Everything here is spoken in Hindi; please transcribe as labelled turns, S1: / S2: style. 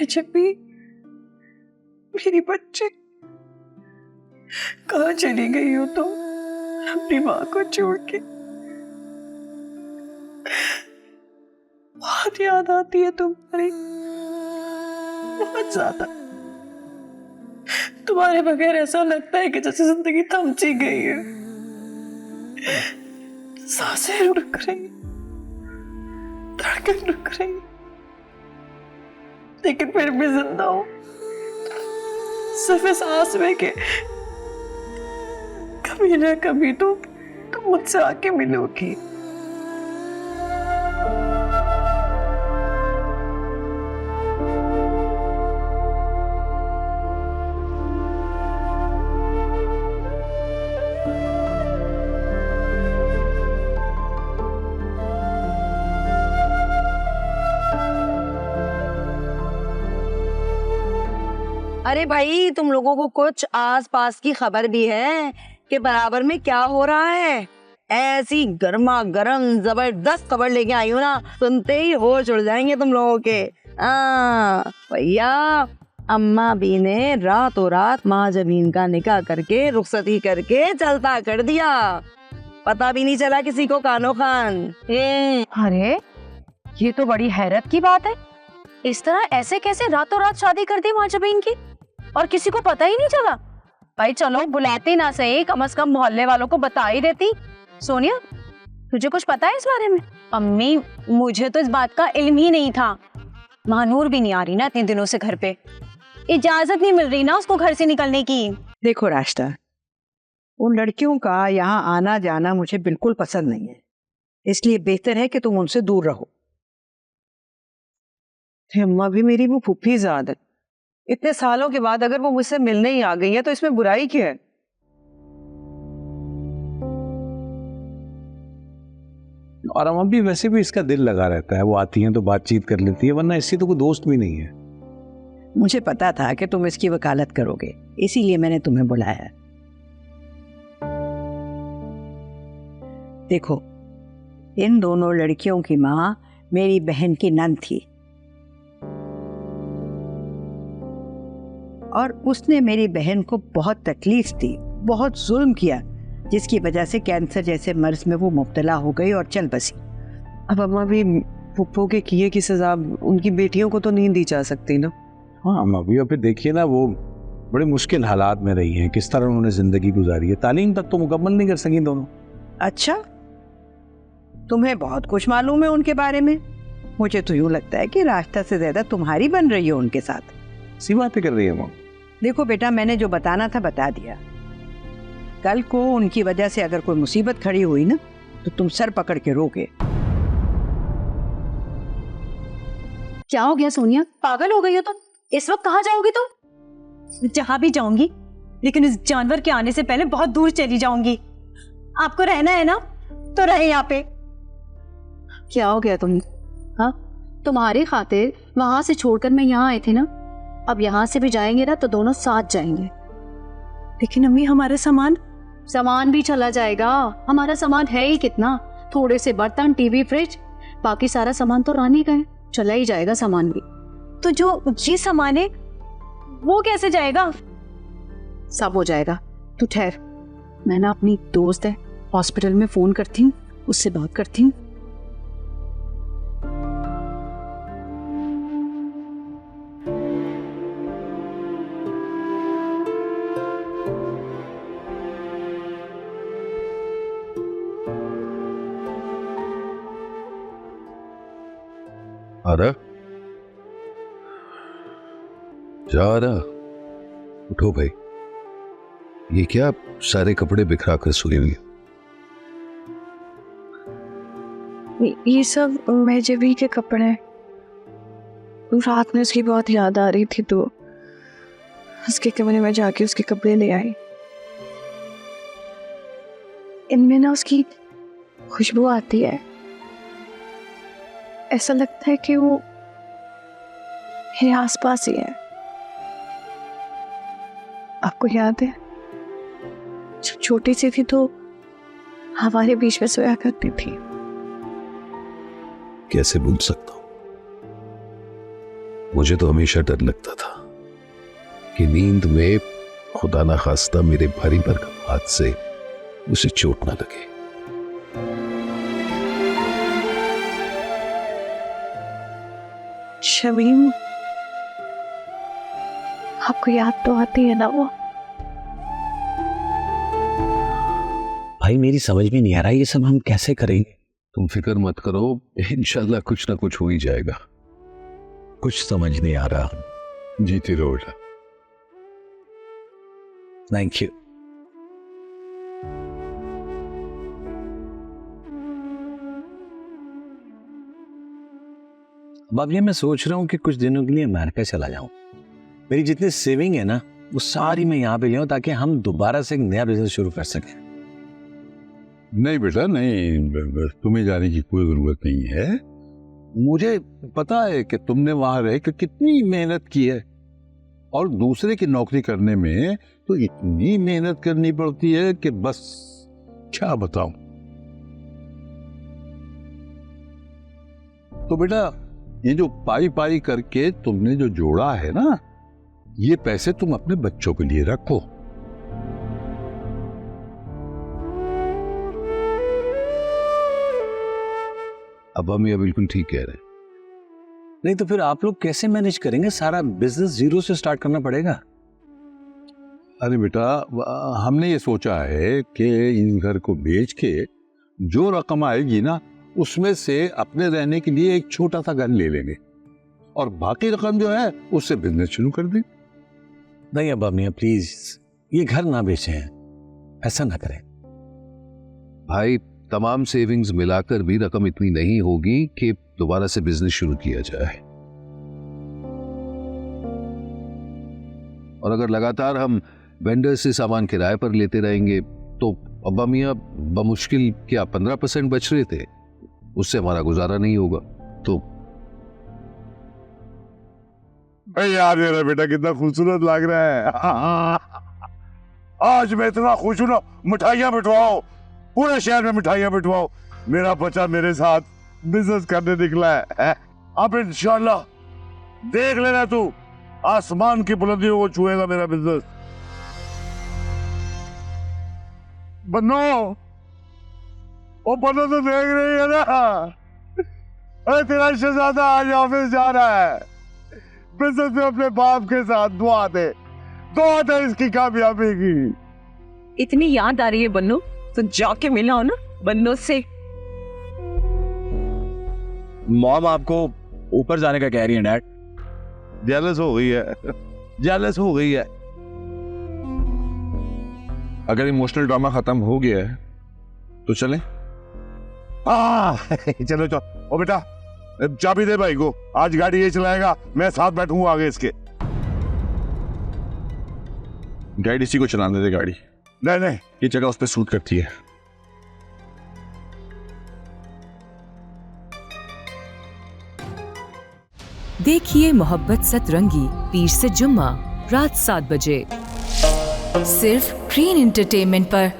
S1: जब भी मेरी बच्ची कहाँ चली गई हो तुम अपनी माँ को छोड़ के? बहुत याद आती है तुम्हारी, बहुत ज्यादा। तुम्हारे बगैर ऐसा लगता है कि जैसे जिंदगी थम सी गई है, सांसें रुक रही, धड़कन रुक रही, लेकिन फिर भी जिंदा हूं सिर्फ इस आस में कि कभी ना कभी तुम मुझसे आके मिलोगी।
S2: अरे भाई, तुम लोगों को कुछ आस पास की खबर भी है कि बराबर में क्या हो रहा है? ऐसी गर्मा गर्म जबरदस्त खबर लेके आई हूँ ना, सुनते ही होश उड़ जाएंगे तुम लोगों के। भैया, अम्मा भी ने रातों रात माँ जमीन का निकाह करके रुखसती करके चलता कर दिया, पता भी नहीं चला किसी को कानो खान।
S3: अरे ये तो बड़ी हैरत की बात है। इस तरह ऐसे कैसे रातों रात शादी कर दी माँ जबीन की और किसी को पता ही नहीं चला? भाई चलो, बुलाते ना सही, कम से कम मोहल्ले वालों को बता ही देती। सोनिया, तुझे कुछ पता है इस बारे में?
S4: अम्मी, मुझे तो इस बात का इल्म ही नहीं था। महानूर भी नहीं आ रही ना इतने दिनों से घर पे, इजाजत नहीं मिल रही ना उसको घर से निकलने की।
S5: देखो रास्ता, उन लड़कियों का यहाँ आना जाना मुझे बिल्कुल पसंद नहीं है, इसलिए बेहतर है कि तुम उनसे दूर रहो। अम्मा भी मेरी वो फूफी ज़ाद है, इतने सालों के बाद अगर वो मुझसे मिलने ही आ गई है तो इसमें बुराई क्या है?
S6: और अम्मा भी वैसे भी इसका दिल लगा रहता है, वो आती हैं तो बातचीत कर लेती है, वरना इससे तो कोई दोस्त भी नहीं है।
S5: मुझे पता था कि तुम इसकी वकालत करोगे, इसीलिए मैंने तुम्हें बुलाया। देखो, इन दोनों लड़कियों की माँ मेरी बहन की नंद थी और उसने मेरी बहन को बहुत तकलीफ दी, बहुत जुल्म किया, जिसकी वजह से कैंसर जैसे मर्ज में वो मुब्तला हो गई और चल बसी।
S1: अब अम्मा भी फुप्पो के किए की सजा उनकी बेटियों को तो नहीं दी जा सकती ना।
S6: हाँ अम्मा भी, और फिर देखिए ना, वो बड़े मुश्किल हालात में रही हैं, किस तरह उन्होंने जिंदगी गुजारी है, तालीम तक तो मुकम्मल नहीं कर सकी दोनों।
S5: अच्छा, तुम्हें बहुत कुछ मालूम है उनके बारे में। मुझे तो यूँ लगता है कि रास्ता से ज्यादा तुम्हारी बन रही हो उनके साथ।
S6: सी बातें कर रही है माँ।
S5: देखो बेटा, मैंने जो बताना था बता दिया। कल को उनकी वजह से अगर कोई मुसीबत खड़ी हुई ना, तो तुम सर पकड़ के रोके।
S4: क्या हो गया सोनिया, पागल हो गई हो तुम? इस वक्त कहाँ जाओगी तुम?
S3: जहाँ भी जाऊंगी, लेकिन उस जानवर के आने से पहले बहुत दूर चली जाऊंगी। आपको रहना है ना तो रहे यहाँ पे।
S4: क्या हो गया तुम? हाँ, तुम्हारी खातिर वहां से छोड़कर मैं यहाँ आई थी ना, अब यहाँ से भी जाएंगे ना तो दोनों साथ जाएंगे।
S3: लेकिन अम्मी, हमारा
S4: सामान भी चला जाएगा। हमारा सामान है ही कितना, थोड़े से बर्तन, टीवी, फ्रिज, बाकी सारा सामान तो रानी का है, चला ही जाएगा सामान भी।
S3: तो जो ये सामान है वो कैसे जाएगा?
S4: सब हो जाएगा, तू ठहर। मैं ना अपनी दोस्त है हॉस्पिटल में फोन करती हूँ, उससे बात करती हूँ।
S7: अरे जा रहा, उठो भाई। ये क्या सारे कपड़े बिखरा कर सोई हुई?
S1: ये सब महजबी के कपड़े हैं। रात में उसकी बहुत याद आ रही थी तो उसके कमरे में जाके उसके कपड़े ले आई। इनमें ना उसकी खुशबू आती है, ऐसा लगता है कि वो मेरे आसपास ही है। आपको याद है जब छोटी सी थी तो हमारे बीच में सोया करती थी।
S7: कैसे भूल सकता हूं? मुझे तो हमेशा डर लगता था कि नींद में खुदा ना खास्ता मेरे भारी भरकम हाथ से उसे चोट ना लगे।
S1: शमीम, आपको याद तो आती है ना वो?
S6: भाई मेरी समझ में नहीं आ रहा ये सब हम कैसे करेंगे।
S7: तुम फिक्र मत करो, इंशाल्लाह कुछ ना कुछ हो ही जाएगा।
S6: कुछ समझ नहीं आ रहा।
S7: जीती रहो बेटा।
S6: Thank you. अब ये मैं सोच रहा हूँ कि कुछ दिनों के लिए अमेरिका चला जाऊं। मेरी जितनी सेविंग है ना वो सारी मैं यहाँ पे ले आऊं ताकि हम दोबारा से एक नया बिजनेस शुरू कर सकें।
S8: नहीं बेटा नहीं, तुम्हें जाने की कोई जरूरत नहीं है। मुझे पता है कि तुमने वहां रह के कितनी मेहनत की है, और दूसरे की नौकरी करने में तो इतनी मेहनत करनी पड़ती है कि बस क्या बताऊं। तो बेटा ये जो पाई पाई करके तुमने जो जोड़ा है ना, ये पैसे तुम अपने बच्चों के लिए रखो।
S7: अब हम ये बिल्कुल ठीक कह रहे हैं।
S6: नहीं तो फिर आप लोग कैसे मैनेज करेंगे? सारा बिजनेस जीरो से स्टार्ट करना पड़ेगा।
S8: अरे बेटा हमने ये सोचा है कि इस घर को बेच के जो रकम आएगी ना उसमें से अपने रहने के लिए एक छोटा सा घर ले लेंगे, और बाकी रकम जो है उससे बिजनेस शुरू कर देंगे।
S6: नहीं अब मियां प्लीज ये घर ना बेचें, ऐसा ना करें।
S7: भाई तमाम सेविंग्स मिलाकर भी रकम इतनी नहीं होगी कि दोबारा से बिजनेस शुरू किया जाए। और अगर लगातार हम वेंडर से सामान किराए पर लेते रहेंगे तो अब्बा मियां बमुश्किल क्या 15% बच रहे थे, उससे हमारा गुजारा नहीं होगा। तो
S8: यार मेरा बेटा कितना खूबसूरत लग रहा है। आज मैं इतना खुश हूं ना, मिठाइयां बिठवाओ, पूरे शहर में मिठाइयां बिठवाओ। मेरा बच्चा मेरे साथ बिजनेस करने निकला है। अब इंशाल्लाह देख लेना तू, आसमान की बुलंदियों को छुएगा मेरा बिजनेस। बन्नो, ओ बन्नो तो देख रही है ना, अरे तेरा शहजादा आज ऑफिस जा रहा है। बिजनेस में अपने बाप के साथ दुआ दे इसकी कामयाबी की।
S1: इतनी याद आ रही है बन्नू, तो जाके मिला हो ना बन्नू से।
S9: मॉम आपको ऊपर जाने का कह रही है डैड।
S8: जेलस हो गई है, जेलस हो गई है।
S9: अगर इमोशनल ड्रामा खत्म हो गया है तो चलें।
S8: चलो चलो। ओ बेटा चाबी दे भाई को, आज गाड़ी ये चलाएगा, मैं साथ बैठूंगा आगे इसके।
S9: गाइड इसी को चलाने दे गाड़ी।
S8: नहीं नहीं,
S9: ये जगह उस पर सूट करती है।
S10: देखिए मोहब्बत सतरंगी पीर से जुम्मा रात 7 बजे सिर्फ ग्रीन एंटरटेनमेंट पर।